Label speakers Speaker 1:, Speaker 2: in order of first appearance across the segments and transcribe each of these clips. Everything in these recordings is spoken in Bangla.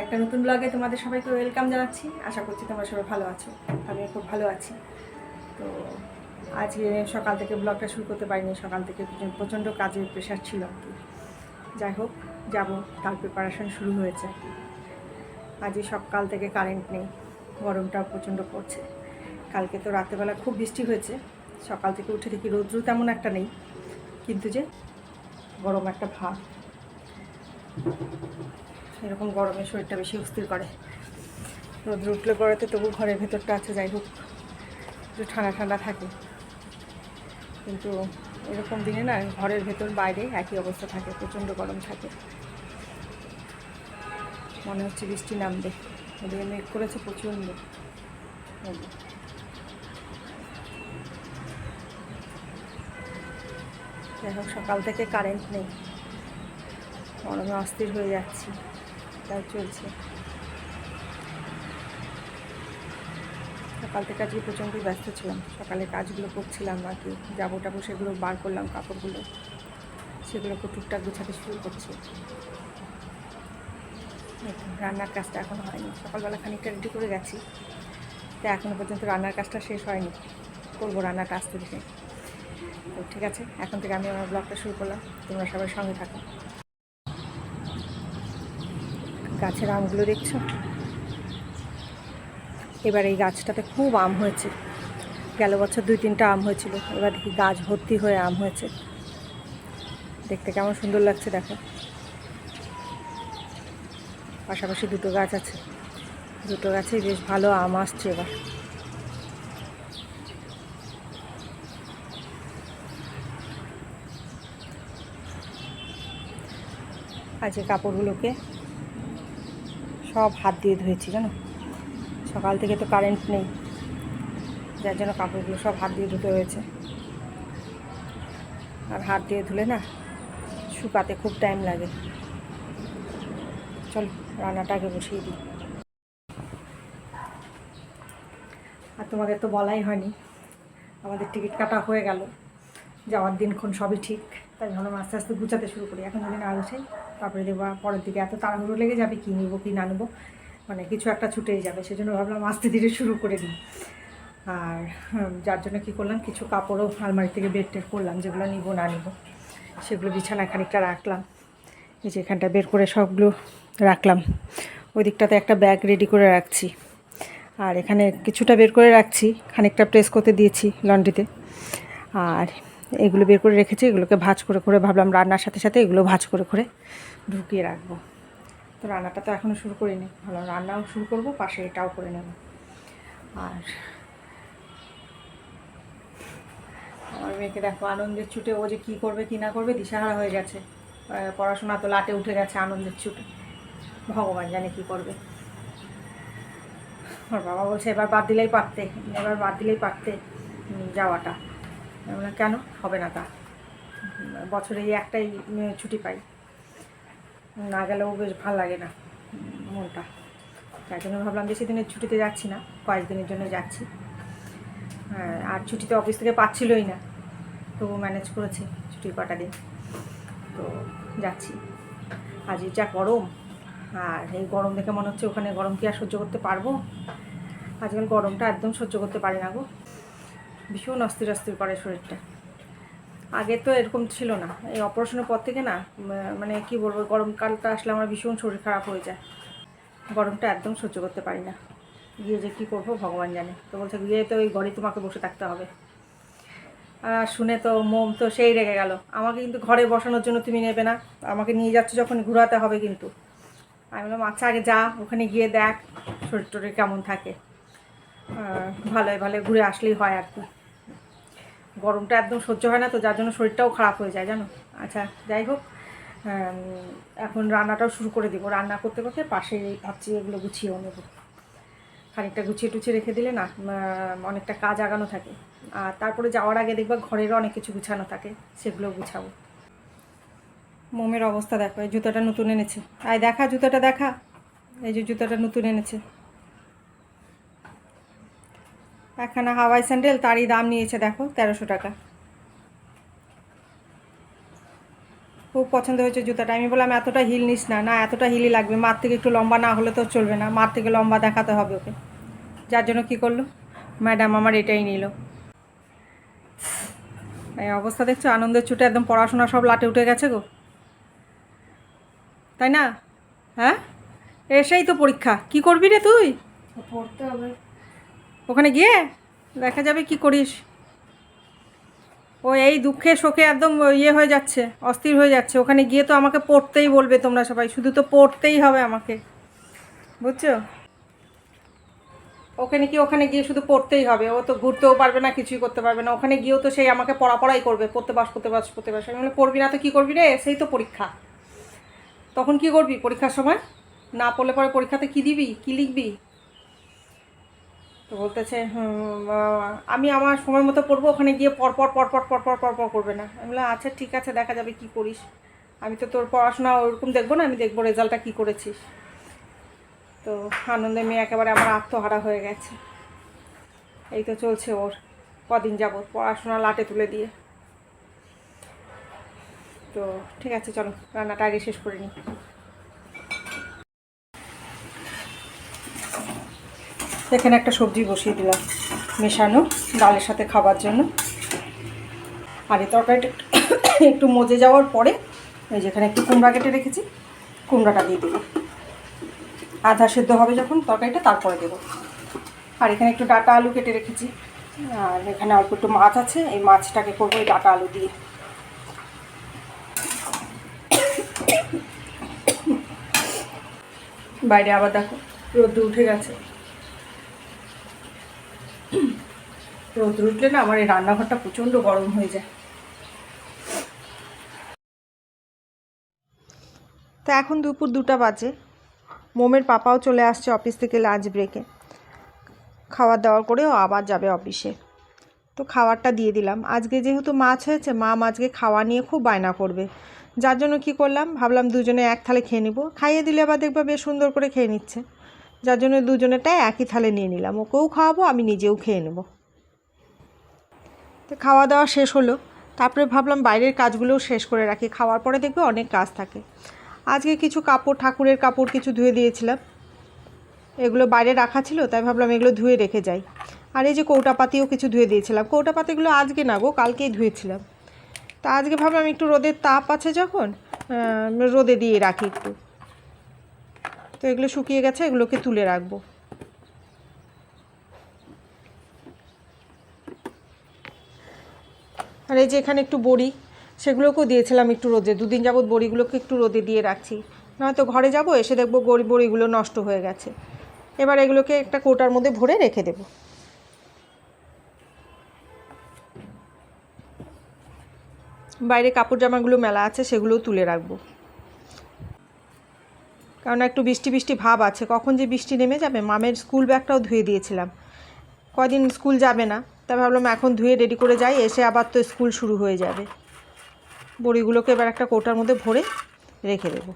Speaker 1: একটা নতুন ব্লগে তোমাদের সবাইকে ওয়েলকাম জানাচ্ছি। আশা করছি তোমরা সবাই ভালো আছো। আমি খুব ভালো আছি। তো আজকে সকাল থেকে ব্লগটা শুরু করতে পারিনি, সকাল থেকে প্রচণ্ড কাজের প্রেশার ছিল আর কি। যাই হোক, যাবো, তার প্রিপারেশন শুরু হয়েছে আর কি। আজকে সকাল থেকে কারেন্ট নেই, গরমটা প্রচণ্ড পড়ছে। কালকে তো রাতেরবেলা খুব বৃষ্টি হয়েছে, সকাল থেকে উঠে দেখি রৌদ্র তেমন একটা নেই, কিন্তু যে গরম একটা ভাব, এরকম গরমে শরীরটা বেশি অস্থির করে। রোদ্র উঠলে পরেতে তবু ঘরের ভেতরটা আছে, যাই হোক একটু ঠান্ডা ঠান্ডা থাকে, কিন্তু এরকম দিনে না ঘরের ভেতর বাইরে একই অবস্থা থাকে, প্রচণ্ড গরম থাকে। মনে হচ্ছে বৃষ্টি নামবে, ওদিকে মেঘ করেছে প্রচণ্ড। যাই হোক, সকাল থেকে কারেন্ট নেই, গরমে অস্থির হয়ে যাচ্ছি, তাই চলছে। সকাল থেকে আজকে প্রচণ্ডই ব্যস্ত ছিলাম, সকালে কাজগুলো করছিলাম আর কি, যাবো টাবো সেগুলো বার করলাম, কাপড়গুলো সেগুলোকে টুকটাক গুছাতে শুরু করছি। রান্নার কাজটা এখনও হয়নি, সকালবেলা খানিকটা রেডি করে গেছি, তো এখনও পর্যন্ত রান্নার কাজটা শেষ হয়নি, করবো রান্নাটা আসতে দেখে। তো ঠিক আছে, এখন থেকে আমি আমার ব্লগটা শুরু করলাম, তোমরা সবাই সঙ্গে থাকো। গাছের আমগুলো দেখছো, এবার এই গাছটাতে খুব আম হয়েছে। গেল বছর 2-3টা আম হয়েছিল, এবার দেখি গাছ ভর্তি হয়ে আম হয়েছে। দেখতে কেমন সুন্দর লাগছে দেখো। পাশাপাশি দুটো গাছ আছে, দুটো গাছেই বেশ ভালো আম আসছে এবার। আজকে কাপড়গুলোকে সব হাত দিয়ে ধুয়েছি জানো, সকাল থেকে তো কারেন্ট নেই, যার জন্য কাপড়গুলো সব হাত দিয়ে ধুতে হয়েছে। আর হাত দিয়ে ধুলে না শুকাতে খুব টাইম লাগে। চলো রান্নাটা আগে বসিয়ে দিই। আর তোমাদের তো বলাই হয়নি, আমাদের টিকিট কাটা হয়ে গেল, যাওয়ার দিনক্ষণ সবই ঠিক, তাই ভাবলাম আস্তে আস্তে গুছাতে শুরু করি। এখন যদি না গুছাই তারপরে দেখবো পরের দিকে এত তাড়াহুড়ো লেগে যাবে, কী নেবো কী না নেবো, মানে কিছু একটা ছুটেই যাবে। সেজন্য ভাবলাম আস্তে ধীরে শুরু করে দিই। আর যার জন্য কী করলাম, কিছু কাপড়ও আলমারি থেকে বের টের করলাম, যেগুলো নিব না নিব সেগুলো বিছানায় খানিকটা রাখলাম। এই যে এখানটা বের করে সবগুলো রাখলাম, ওই দিকটাতে একটা ব্যাগ রেডি করে রাখছি, আর এখানে কিছুটা বের করে রাখছি, খানিকটা প্রেস করতে দিয়েছি লন্ড্রিতে। আর এগুলো বের করে রেখেছি, এগুলোকে ভাঁজ করে করে ভাবলাম রান্নার সাথে সাথে এগুলো ভাঁজ করে করে ঢুকিয়ে রাখবো। তো রান্নাটা তো এখনও শুরু করিনি, ভাবলাম রান্নাও শুরু করবো, পাশে এটাও করে নেব। আর আমার মেয়েকে দেখো আনন্দের ছুটে, ও যে কী করবে কী না করবে দিশাহারা হয়ে গেছে। পড়াশোনা তো লাটে উঠে গেছে, আনন্দের ছুটে ভগবান জানে কী করবে। আমার বাবা বলছে এবার বাদ দিলেই পারতে, এবার বাদ দিলেই পারতে যাওয়াটা। কেন হবে না তা, বছরে এই একটাই ছুটি পাই, না গেলেও বেশ ভালো লাগে না মনটা। তাই জন্য ভাবলাম বেশি দিনের ছুটিতে যাচ্ছি না, কয়েকদিনের জন্য যাচ্ছি। আর ছুটিতে অফিস থেকে পাচ্ছিলই না, তবু ম্যানেজ করেছি ছুটির কটা দিন, তো যাচ্ছি। আজ যা গরম, আর এই গরম দেখে মনে হচ্ছে ওখানে গরম কি আর সহ্য করতে পারবো। আজকাল গরমটা একদম সহ্য করতে পারি না গো, ভীষণ অস্থির অস্থির করে শরীরটা। আগে তো এরকম ছিল না, এই অপারেশনের পর থেকে না মানে কি বলবো, গরমকালটা আসলে আমার ভীষণ শরীর খারাপ হয়ে যায়, গরমটা একদম সহ্য করতে পারি না। গিয়ে যে কী করবো ভগবান জানে। তো বলছে গিয়ে তো ওই ঘরেই তোমাকে বসে থাকতে হবে। শুনে তো মোম তো সেই রেগে গেল, আমাকে কিন্তু ঘরে বসানোর জন্য তুমি নেবে না, আমাকে নিয়ে যাচ্ছ যখন ঘোরাতে হবে কিন্তু। আমি বললাম আচ্ছা আগে যা, ওখানে গিয়ে দেখ শরীর টরীর কেমন থাকে, ভালোই ভালো ঘুরে আসলেই হয় আর কি। গরমটা একদম সহ্য হয় না তো, যার জন্য শরীরটাও খারাপ হয়ে যায় জানো। আচ্ছা যাই হোক, এখন রান্নাটাও শুরু করে দেবো, রান্না করতে করতে পাশে ভাবছি এগুলো গুছিয়েও নেবো। খানিকটা গুছিয়ে টুছিয়ে রেখে দিলে না অনেকটা কাজ আগানো থাকে। আর তারপরে যাওয়ার আগে দেখবা ঘরেরও অনেক কিছু গুছানো থাকে, সেগুলো গুছাবো। মোমের অবস্থা দেখো, এই জুতোটা নতুন এনেছে, আয় দেখা জুতোটা দেখা, এই যে জুতোটা নতুন এনেছে, একখানা হাওয়াই স্যান্ডেল, তারই দাম নিয়েছে দেখো 1300 টাকা। খুব পছন্দ হয়েছে জুতাটা। আমি বললাম এতটা হিল নিস না। না, এতটা হিলই লাগবে, মার থেকে একটু লম্বা না হলে তো চলবে না, মার থেকে লম্বা দেখাতে হবে ওকে। যার জন্য কী করলো ম্যাডাম, আমার এটাই নিল। এই অবস্থা দেখছো, আনন্দের ছুটে একদম পড়াশোনা সব লাটে উঠে গেছে গো, তাই না? হ্যাঁ, এসেই তো পরীক্ষা, কি করবি রে তুই? পড়তে হবে, ওখানে গিয়ে দেখা যাবে কি করিস। ও এই দুঃখে শোকে একদম ইয়ে হয়ে যাচ্ছে, অস্থির হয়ে যাচ্ছে। ওখানে গিয়ে তো আমাকে পড়তেই বলবে তোমরা সবাই, শুধু তো পড়তেই হবে আমাকে, বুঝছো? ওখানে গিয়ে শুধু পড়তেই হবে, ও তো ঘুরতেও পারবে না, কিছুই করতে পারবে না। ওখানে গিয়েও তো সেই আমাকে পড়াই করবে, পড়তে বাস। আমি বলে পড়বি না তো কী করবি রে, সেই তো পরীক্ষা। তখন কি করবি পরীক্ষার সময়? না পড়লে পরে পরীক্ষাতে কী দিবি, কী লিখবি? তো বলতেছে আমি আমার সময় মতো পড়বো, ওখানে গিয়ে পর করবে না। আমি বললাম আচ্ছা ঠিক আছে, দেখা যাবে কি করিস। আমি তো তোর পড়াশোনা ওরকম দেখবো না, আমি দেখবো রেজাল্টটা কী করেছিস। তো আনন্দে মেয়ে একেবারে আমার আত্মহারা হয়ে গেছে। এই তো চলছে ওর কদিন যাবত পড়াশোনা লাটে তুলে দিয়ে। তো ঠিক আছে, চলো রান্নাটা আগে শেষ করে নিই। এখানে একটা সবজি বসিয়ে দিলাম মেশানো ডালের সাথে খাবার জন্য। আর এই তরকারিটা একটু মজে যাওয়ার পরে এই যেখানে একটু কুমড়া কেটে রেখেছি, কুমড়াটা দিয়ে দেবো। আধা সেদ্ধ হবে যখন তরকারিটা, তারপরে দেবো। আর এখানে একটু ডাঁটা আলু কেটে রেখেছি, আর এখানে অল্প একটু মাছ আছে, এই মাছটাকে করবো এই ডাঁটা আলু দিয়ে। বাইরে আবার দেখো রোদ্দুর উঠে গেছে। রোদ্দুর উঠলে না আমার এই রান্নাঘরটা প্রচণ্ড গরম হয়ে যায়। তো এখন দুপুর 2টা বাজে, মোমের পাপাও চলে আসছে অফিস থেকে লাঞ্চ ব্রেকে। খাওয়ার দাওয়ার করেও আবার যাবে অফিসে। তো খাবারটা দিয়ে দিলাম। আজকে যেহেতু মাছ হয়েছে, মা আজকে খাওয়া নিয়ে খুব বায়না করবে, যার জন্য কি করলাম, ভাবলাম দুজনে এক থালে খেয়ে নিব। খাইয়ে দিলে আবার দেখবা বেশ সুন্দর করে খেয়ে নিচ্ছে, যার জন্য দুজনেরটাই একই থালে নিয়ে নিলাম। ওকেও খাওয়াবো, আমি নিজেও খেয়ে নেব। তো খাওয়া দাওয়া শেষ হলো, তারপরে ভাবলাম বাইরের কাজগুলোও শেষ করে রাখি, খাওয়ার পরে দেখবে অনেক কাজ থাকে। আজকে কিছু কাপড়, ঠাকুরের কাপড় কিছু ধুয়ে দিয়েছিলাম, এগুলো বাইরে রাখা ছিল, তাই ভাবলাম এগুলো ধুয়ে রেখে যাই। আর এই যে কৌটাপাতিও কিছু ধুয়ে দিয়েছিলাম, কৌটাপাতিগুলো আজকে না গো, কালকেই ধুয়েছিলাম। তা আজকে ভাবলাম একটু রোদের তাপ আছে যখন, রোদে দিয়ে রাখি একটু। তো এগুলো শুকিয়ে গেছে, এগুলোকে তুলে রাখবো। আর এই যে এখানে একটু বড়ি, সেগুলোকেও দিয়েছিলাম একটু রোদে। 2 দিন যাবত বড়িগুলোকে একটু রোদে দিয়ে রাখছি, নয়তো ঘরে যাব এসে দেখবো বড়িগুলো নষ্ট হয়ে গেছে। এবার এগুলোকে একটা কৌটার মধ্যে ভরে রেখে দেব। বাইরে কাপড় জামাগুলো মেলা আছে, সেগুলোও তুলে রাখবো, কারণ একটু বৃষ্টি বৃষ্টি ভাব আছে, কখন যে বৃষ্টি নেমে যাবে। মামের স্কুল ব্যাগটাও ধুয়ে দিয়েছিলাম, কদিন স্কুল যাবে না, তাই ভাবলাম এখন ধুয়ে রেডি করে যাই, এসে আবার তো স্কুল শুরু হয়ে যাবে। বড়িগুলোকে এবার একটা কৌটার মধ্যে ভরে রেখে দেব।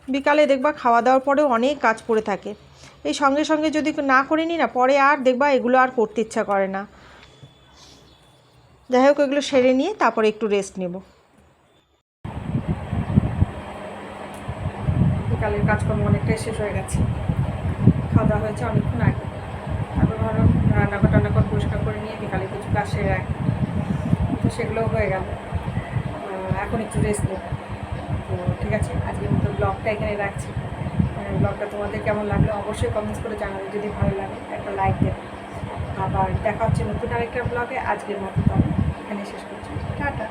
Speaker 1: বিকালে দেখবা খাওয়া দাওয়ার পরেও অনেক কাজ পড়ে থাকে, এই সঙ্গে সঙ্গে যদি না করে নিই না, পরে আর দেখবা এগুলো আর করতে ইচ্ছা করে না। যাই হোক, এগুলো সেরে নিয়ে তারপরে একটু রেস্ট নেব। বিকালের কাজকর্ম অনেকটাই শেষ হয়ে গেছে, খাওয়া দাওয়া হয়েছে অনেকক্ষণ আগে। তারপর ধরো রান্নাঘর পরিষ্কার করে নিয়ে বিকালে কিছু কাজ সেরে রাখি, তো সেগুলোও হয়ে গেল। এখন একটু রেস্ট নেব। তো ঠিক আছে, আজকের মতো ব্লগটা এখানে রাখছি। ব্লগটা তোমাদের কেমন লাগলো অবশ্যই কমেন্টস করে জানাবে, যদি ভালো লাগে একটা লাইক দেবে। আবার দেখা হচ্ছে নতুন আরেকটা ব্লগে। আজকের মতো তো এখানে শেষ করছি, টাটা।